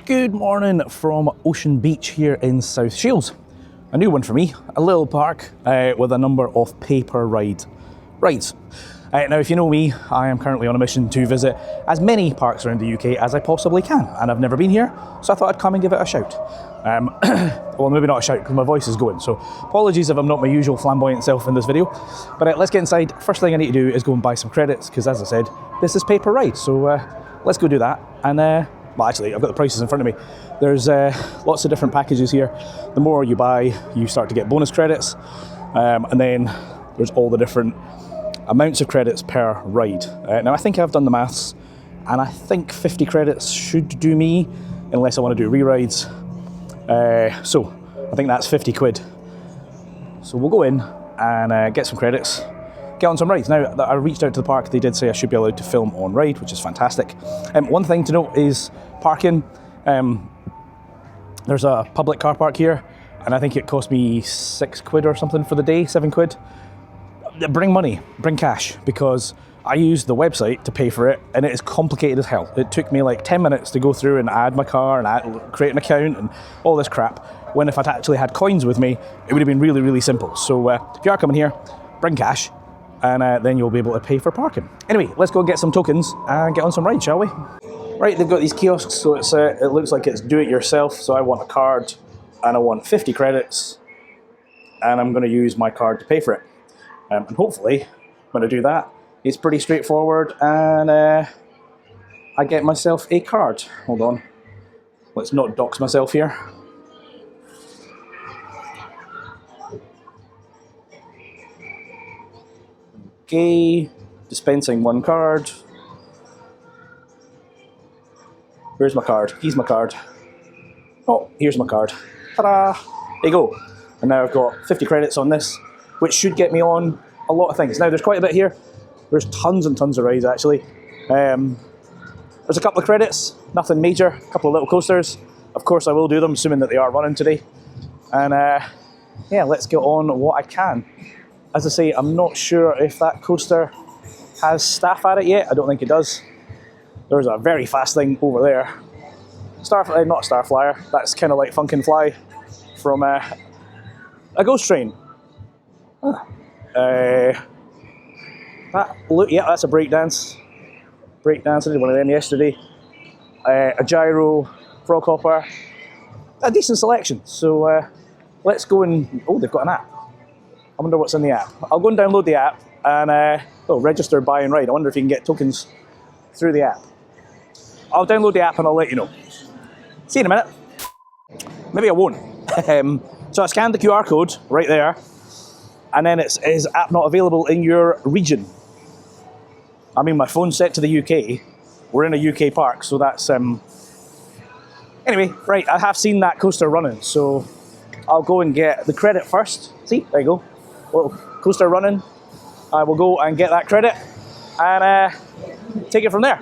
Good morning from Ocean Beach here in South Shields. A new one for me, a little park with a number of paper rides. Now, if you know me, I am currently on a mission to visit as many parks around the UK as I possibly can, and I've never been here, so I thought I'd come and give it a shout. Well, maybe not a shout, because my voice is going, so apologies if I'm not my usual flamboyant self in this video. But let's get inside. First thing I need to do is go and buy some credits, because as I said, this is paper ride, so let's go do that. And well, actually, I've got the prices in front of me. There's lots of different packages here. The more you buy, you start to get bonus credits, and then there's all the different amounts of credits per ride. Now, I think I've done the maths, and I think 50 credits should do me, unless I want to do re-rides. So I think that's 50 quid. So we'll go in and get some credits, get on some rides. Now, I reached out to the park. They did say I should be allowed to film on ride, which is fantastic. One thing to note is parking. There's a public car park here, and I think it cost me 6 quid or something for the day, 7 quid. Bring money, bring cash, because I used the website to pay for it, and it is complicated as hell. It took me like 10 minutes to go through and add my car and create an account and all this crap, when if I'd actually had coins with me, it would have been really, really simple. So if you are coming here, bring cash, and then you'll be able to pay for parking. Anyway, let's go and get some tokens and get on some rides, shall we? Right, they've got these kiosks, so it looks like it's do-it-yourself. So I want a card, and I want 50 credits, and I'm going to use my card to pay for it. And hopefully, when I do that, it's pretty straightforward, and I get myself a card. Hold on, let's not dox myself here. Okay, dispensing one card. Where's my card? Here's my card. Oh, here's my card. Ta-da! There you go. And now I've got 50 credits on this, which should get me on a lot of things. Now, there's quite a bit here. There's tons and tons of rides, actually. There's a couple of credits, nothing major, a couple of little coasters. Of course, I will do them, assuming that they are running today. And yeah, let's get on what I can. As I say, I'm not sure if that coaster has staff at it yet. I don't think it does. There's a very fast thing over there. Not Star Flyer, that's kind of like Funk and Fly from a ghost train. Yeah, that's a breakdance. I did one of them yesterday. A gyro, frog hopper. A decent selection. So let's go and... Oh, they've got an app. I wonder what's in the app. I'll go and download the app and register, buy and ride. I wonder if you can get tokens through the app. I'll download the app and I'll let you know. See you in a minute. Maybe I won't. So I scanned the QR code right there, and then it says app not available in your region. I mean, my phone's set to the UK. We're in a UK park, so that's... Anyway, right, I have seen that coaster running, so I'll go and get the credit first. See, there you go. Little coaster running. I will go and get that credit and take it from there.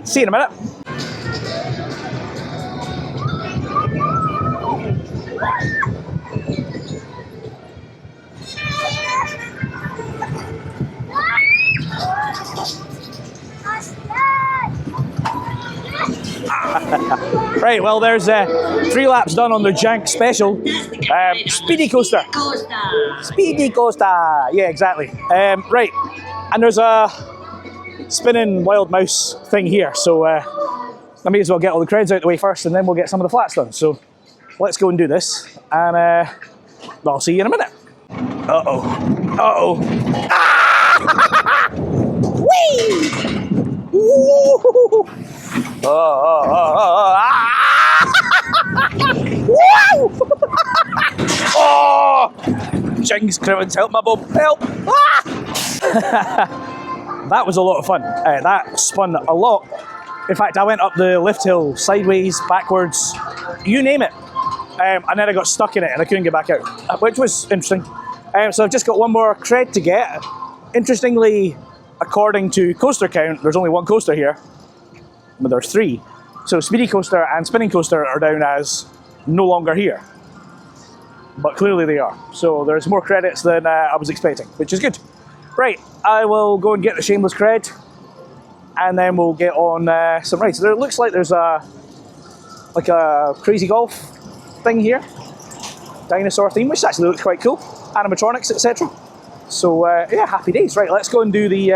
See you in a minute. Right, well, there's 3 laps done on the Jank Special. Speedy coaster. Speedy coaster. Yeah, exactly. Right, and there's a spinning wild mouse thing here, so I may as well get all the creds out the way first, and then we'll get some of the flats done. So let's go and do this, and I'll see you in a minute. Ah! Whee! Woo! Oh! Jings, Crimmins, help my bum, help! Ah! That was a lot of fun. That spun a lot. In fact, I went up the lift hill sideways, backwards, you name it. And then I got stuck in it and I couldn't get back out, which was interesting. So I've just got one more cred to get. Interestingly, according to coaster count, there's only one coaster here, but there's 3. So Speedy Coaster and Spinning Coaster are down as no longer here. But clearly they are. So there's more credits than I was expecting, which is good. Right, I will go and get the Shameless cred, and then we'll get on some rides. There looks like there's a like a crazy golf thing here, dinosaur theme, which actually looks quite cool, animatronics, etc. So yeah, happy days. Right, let's go and do the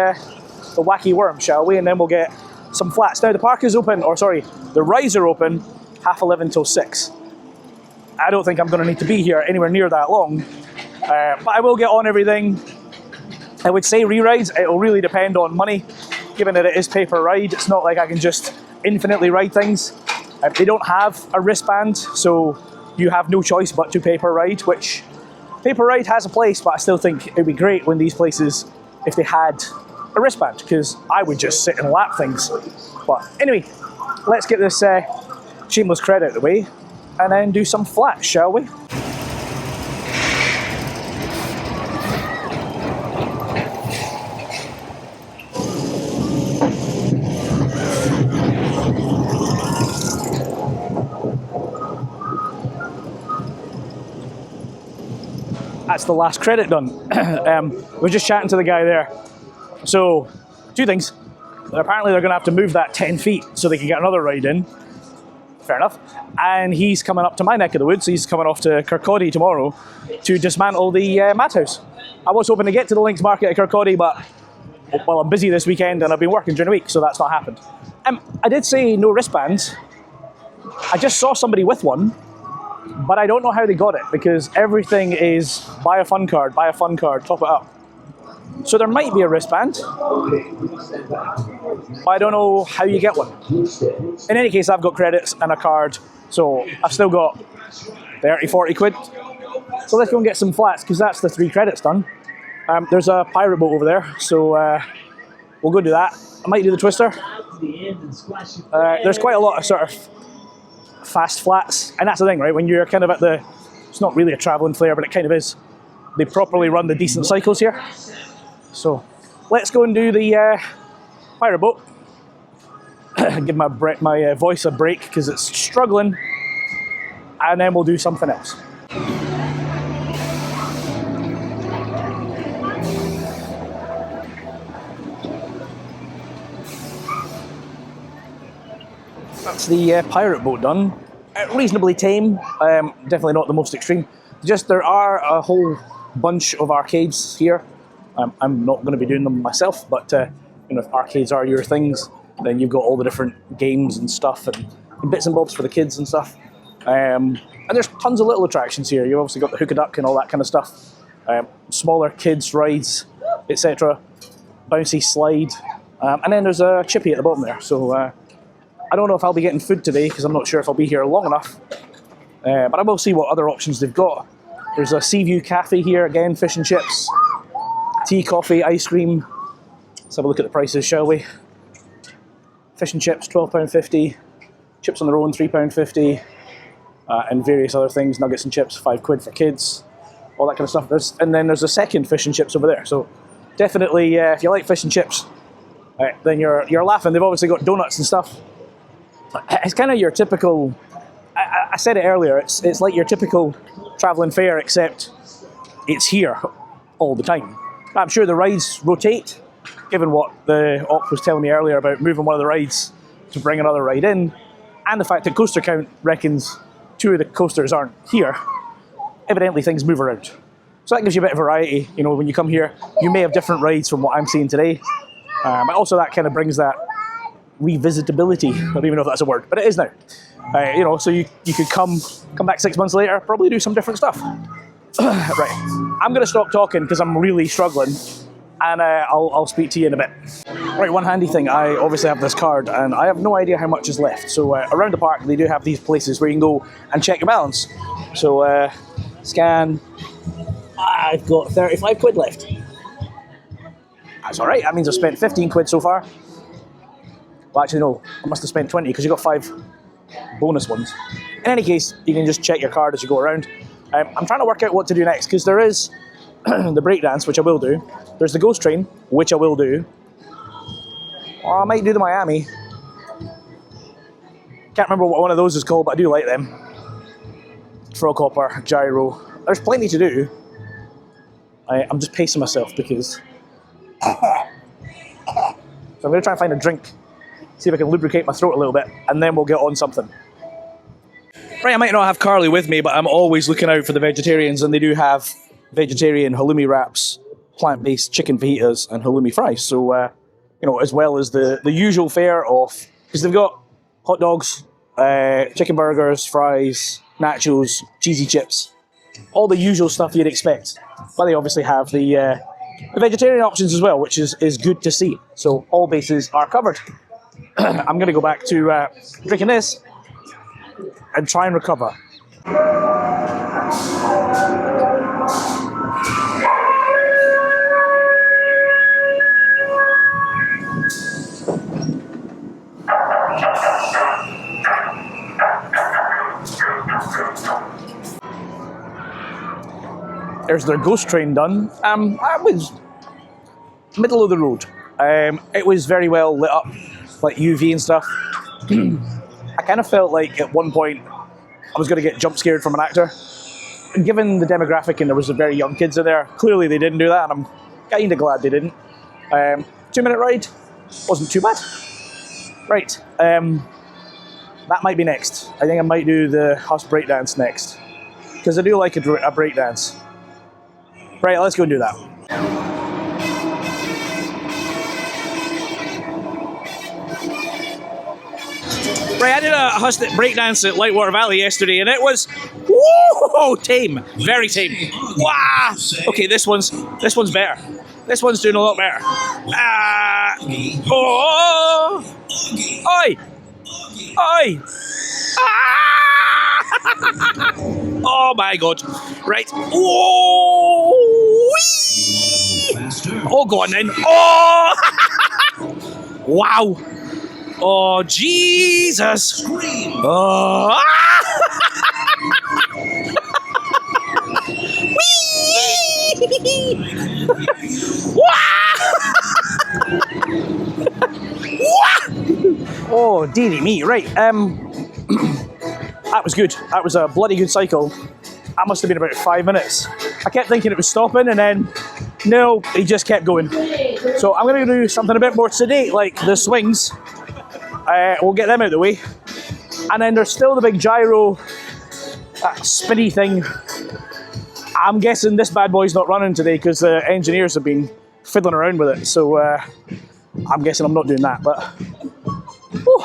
wacky worm, shall we? And then we'll get some flats. Now the park is open, or sorry, the rides are open 11:30 till 6. I don't think I'm going to need to be here anywhere near that long, but I will get on everything. I would say re-rides, it'll really depend on money, given that it is pay-per-ride. It's not like I can just infinitely ride things. They don't have a wristband, so you have no choice but to pay-per-ride, which pay-per-ride has a place, but I still think it'd be great when these places, if they had a wristband, because I would just sit and lap things. But anyway, let's get this shameless credit out of the way, and then do some flats, shall we? That's the last credit done. We're just chatting to the guy there. So, two things. Apparently they're going to have to move that 10 feet so they can get another ride in. Fair enough. And he's coming up to my neck of the woods. He's coming off to Kirkcaldy tomorrow to dismantle the madhouse. I was hoping to get to the Links Market at Kirkcaldy, but well, I'm busy this weekend and I've been working during the week, so that's not happened. I did say no wristbands. I just saw somebody with one, but I don't know how they got it, because everything is buy a fun card, top it up. So there might be a wristband, but I don't know how you get one. In any case, I've got credits and a card, so I've still got 30, 40 quid. So let's go and get some flats, because that's the 3 credits done. There's a pirate boat over there, so we'll go do that. I might do the twister. There's quite a lot of sort of fast flats, and that's the thing, right? When you're kind of at the, it's not really a travelling fair, but it kind of is. They properly run the decent cycles here. So let's go and do the pirate boat. Give my voice a break because it's struggling, and then we'll do something else. That's the pirate boat done. Reasonably tame, definitely not the most extreme. Just there are a whole bunch of arcades here. I'm not going to be doing them myself, but you know, if arcades are your things, then you've got all the different games and stuff and bits and bobs for the kids and stuff. And there's tons of little attractions here. You've obviously got the hook-a-duck and all that kind of stuff. Smaller kids' rides, etc. Bouncy slide. And then there's a chippy at the bottom there. So I don't know if I'll be getting food today, because I'm not sure if I'll be here long enough. But I will see what other options they've got. There's a Seaview Cafe here, again, fish and chips. Tea, coffee, ice cream. Let's have a look at the prices, shall we? Fish and chips, £12.50. Chips on their own, £3.50. And various other things, nuggets and chips, 5 quid for kids. All that kind of stuff. And then there's a second fish and chips over there. So definitely, if you like fish and chips, then you're laughing. They've obviously got donuts and stuff. It's kind of your typical, I said it earlier, it's like your typical travelling fair, except it's here all the time. I'm sure the rides rotate, given what the op was telling me earlier about moving one of the rides to bring another ride in, and the fact that Coaster Count reckons 2 of the coasters aren't here. Evidently things move around. So that gives you a bit of variety. You know, when you come here, you may have different rides from what I'm seeing today. But also that kind of brings that revisitability. I don't even know if that's a word, but it is now. You know, so you could come back 6 months later, probably do some different stuff. Right, I'm going to stop talking because I'm really struggling, and I'll speak to you in a bit. Right, one handy thing, I obviously have this card, and I have no idea how much is left. So around the park, they do have these places where you can go and check your balance. So scan, I've got 35 quid left. That's all right, that means I've spent 15 quid so far. Well, actually, no, I must have spent 20 because you got 5 bonus ones. In any case, you can just check your card as you go around. I'm trying to work out what to do next, because there is the breakdance, which I will do. There's the ghost train, which I will do. Or I might do the Miami. Can't remember what one of those is called, but I do like them. Frog hopper, gyro. There's plenty to do. I'm just pacing myself because... So I'm going to try and find a drink, see if I can lubricate my throat a little bit, and then we'll get on something. Right, I might not have Carly with me, but I'm always looking out for the vegetarians, and they do have vegetarian halloumi wraps, plant-based chicken fajitas, and halloumi fries. So, you know, as well as the usual fare of, because they've got hot dogs, chicken burgers, fries, nachos, cheesy chips, all the usual stuff you'd expect. But they obviously have the vegetarian options as well, which is good to see. So all bases are covered. I'm going to go back to drinking this and try and recover. There's their ghost train done. I was middle of the road. It was very well lit up, like UV and stuff. I kind of felt like at one point I was going to get jump scared from an actor. And given the demographic and there was some very young kids in there, clearly they didn't do that, and I'm kind of glad they didn't. 2-minute ride, wasn't too bad. Right, that might be next. I think I might do the Huss breakdance next, because I do like a breakdance. Right, let's go and do that. Right, I did a Huss breakdance at Lightwater Valley yesterday, and it was whoa, tame, very tame. Wow. Okay, this one's better. This one's doing a lot better. Oh, oi, oi. Oh my god. Right. Whoa. Oh, go on then. Oh. Wow. Oh, Jesus. Oh. Oh, dearie me. Right. That was good. That was a bloody good cycle. That must have been about 5 minutes. I kept thinking it was stopping, and then, no, he just kept going. So I'm going to do something a bit more sedate, like the swings. We'll get them out of the way. And then there's still the big gyro, that spinny thing. I'm guessing this bad boy's not running today because the engineers have been fiddling around with it. So I'm guessing I'm not doing that, but... Whew.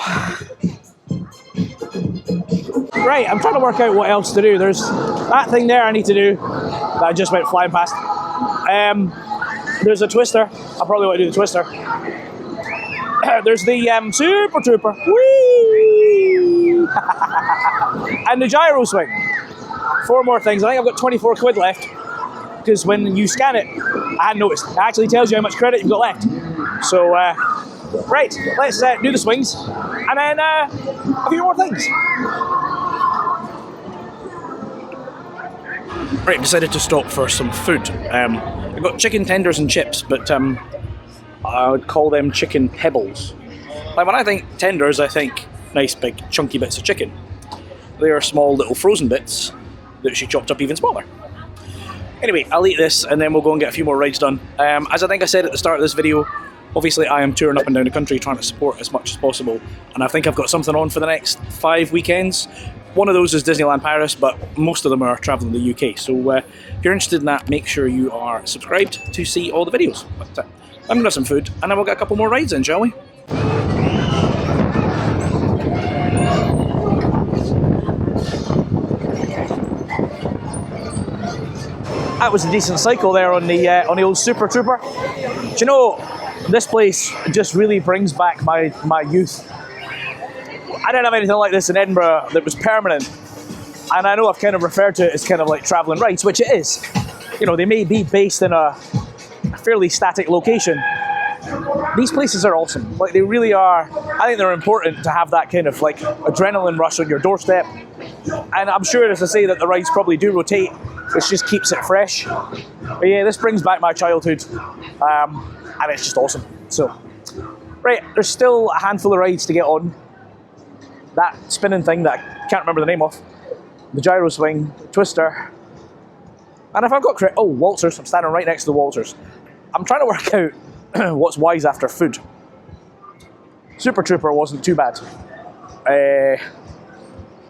Right, I'm trying to work out what else to do. There's that thing there I need to do that I just went flying past. There's a twister. I'll probably want to do the twister. There's the Super Trooper. Whee! And the gyro swing. 4 more things. I think I've got 24 quid left, because when you scan it, I hadn't noticed. It actually tells you how much credit you've got left. So, right, let's do the swings, and then a few more things. Right, decided to stop for some food. I've got chicken tenders and chips, but I would call them chicken pebbles. Like, when I think tenders, I think nice big chunky bits of chicken. They are small little frozen bits that she chopped up even smaller. Anyway, I'll eat this and then we'll go and get a few more rides done. As I think I said at the start of this video, obviously I am touring up and down the country trying to support as much as possible, and I think I've got something on for the next 5 weekends. One of those is Disneyland Paris, but most of them are travelling the UK. So if you're interested in that, make sure you are subscribed to see all the videos. But I'm going to have some food and then we'll get a couple more rides in, shall we? That was a decent cycle there on the old Super Trooper. Do you know, this place just really brings back my youth. I didn't have anything like this in Edinburgh that was permanent, and I know I've kind of referred to it as kind of like travelling rides, which it is. You know, they may be based in a fairly static location. These places are awesome. Like, they really are. I think they're important to have that kind of like adrenaline rush on your doorstep. And I'm sure, as I say, that the rides probably do rotate, which just keeps it fresh. But yeah, this brings back my childhood, and it's just awesome. So, right, there's still a handful of rides to get on. That spinning thing that I can't remember the name of, the gyro swing, the twister, and if I've got correct, oh, waltzers. I'm standing right next to the waltzers. I'm trying to work out what's wise after food. Super Trooper wasn't too bad.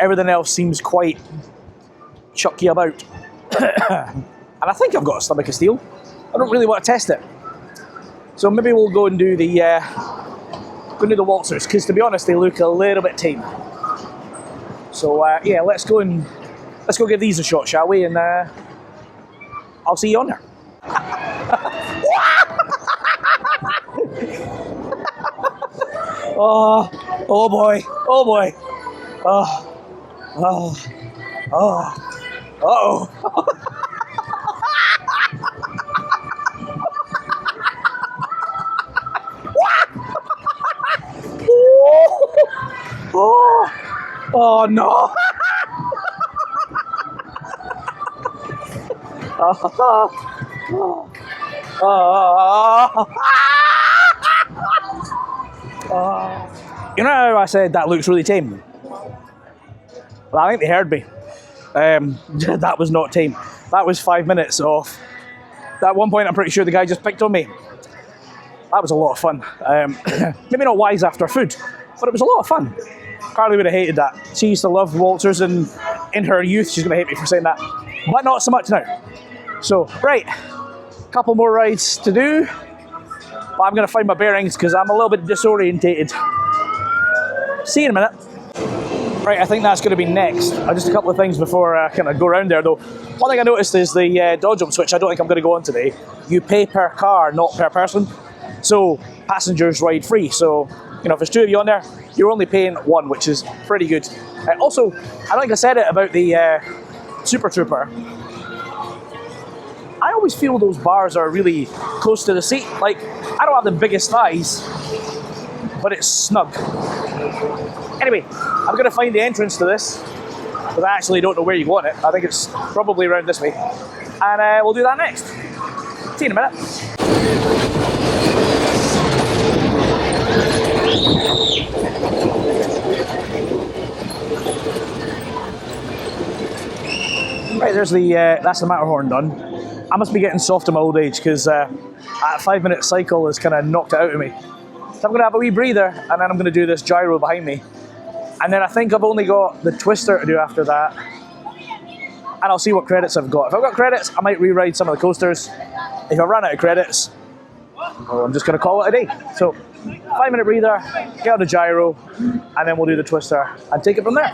Everything else seems quite chucky about. And I think I've got a stomach of steel. I don't really want to test it. So maybe we'll go and do the waltzers, because to be honest, they look a little bit tame. So yeah, let's go give these a shot, shall we? And I'll see you on there. Oh boy, oh boy. Uh-oh. Oh no. You know how I said that looks really tame? Well, I think they heard me. That was not tame. That was 5 minutes off. At one point, I'm pretty sure the guy just picked on me. That was a lot of fun. Maybe not wise after food, but it was a lot of fun. Carly would have hated that. She used to love waltzers, and in her youth, she's going to hate me for saying that. But not so much now. So, right, a couple more rides to do. But I'm going to find my bearings because I'm a little bit disorientated. See you in a minute. Right, I think that's going to be next. Just a couple of things before I kind of go around there though. One thing I noticed is the dodge jumps, which I don't think I'm going to go on today. You pay per car, not per person. So passengers ride free. So, you know, if there's 2 of you on there, you're only paying 1, which is pretty good. Also, I don't think I said it about the Super Trooper. I always feel those bars are really close to the seat. Like, I don't have the biggest thighs, but it's snug. Anyway, I'm going to find the entrance to this, because I actually don't know where you go on it. I think it's probably around this way. And we'll do that next. See you in a minute. Right, there's that's the Matterhorn done. I must be getting soft in my old age, because a 5-minute cycle has kind of knocked it out of me. So I'm going to have a wee breather, and then I'm going to do this gyro behind me. And then I think I've only got the twister to do after that. And I'll see what credits I've got. If I've got credits, I might re-ride some of the coasters. If I run out of credits, well, I'm just going to call it a day. So, 5-minute breather, get out the gyro, and then we'll do the twister and take it from there.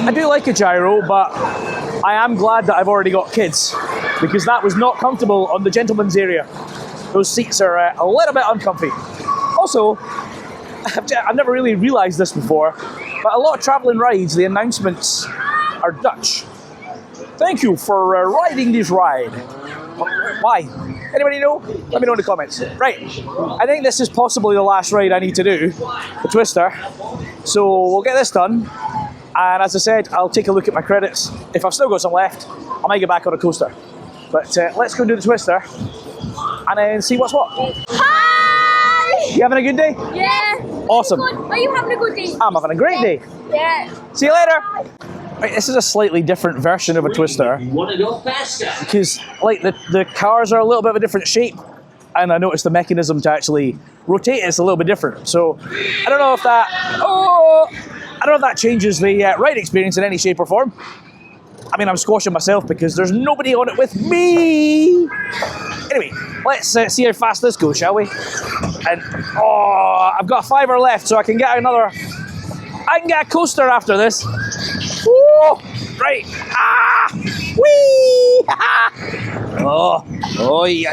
I do like a gyro, but I am glad that I've already got kids, because that was not comfortable on the gentleman's area. Those seats are a little bit uncomfy. Also, I've never really realised this before, but a lot of travelling rides, the announcements are Dutch. Thank you for riding this ride. Why? Anybody know? Let me know in the comments. Right, I think this is possibly the last ride I need to do, the twister. So we'll get this done. And as I said, I'll take a look at my credits. If I've still got some left, I might get back on a coaster. But let's go do the twister and then see what's what. Hi! You having a good day? Yeah. Awesome. Are you having a good day? I'm having a great day. Yeah. See you later. Right, this is a slightly different version of a twister. You want to go faster? Because like the cars are a little bit of a different shape. And I noticed the mechanism to actually rotate is a little bit different. So I don't know if that changes the ride experience in any shape or form. I mean, I'm squashing myself because there's nobody on it with me. Anyway, let's see how fast this goes, shall we? And I've got a $5 left, so I can get another. I can get a coaster after this. Woo! Right. Whee! Oi.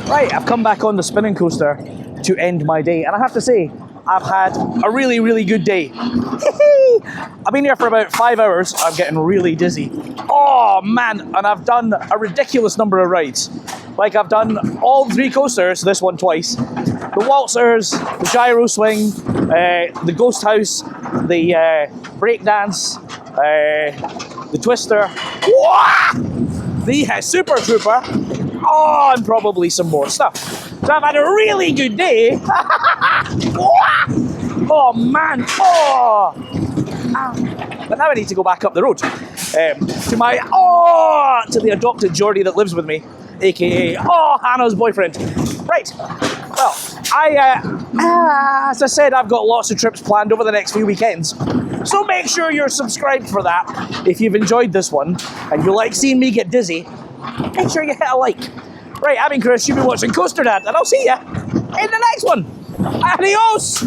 Right, I've come back on the spinning coaster to end my day, and I have to say, I've had a really, really good day. I've been here for about 5 hours. I'm getting really dizzy. Oh man, and I've done a ridiculous number of rides. like I've done all 3 coasters, this one twice. The waltzers, the gyro swing, the ghost house, the breakdance, the twister, the super trooper, and probably some more stuff. So I've had a really good day. Oh man, but now I need to go back up the road to my to the adopted Geordie that lives with me, aka Hannah's boyfriend. Right. Well, as I said, I've got lots of trips planned over the next few weekends. So make sure you're subscribed for that. If you've enjoyed this one and you like seeing me get dizzy, make sure you hit a like. Right, I've been Chris, you've been watching Coaster Dad, and I'll see you in the next one. Adios!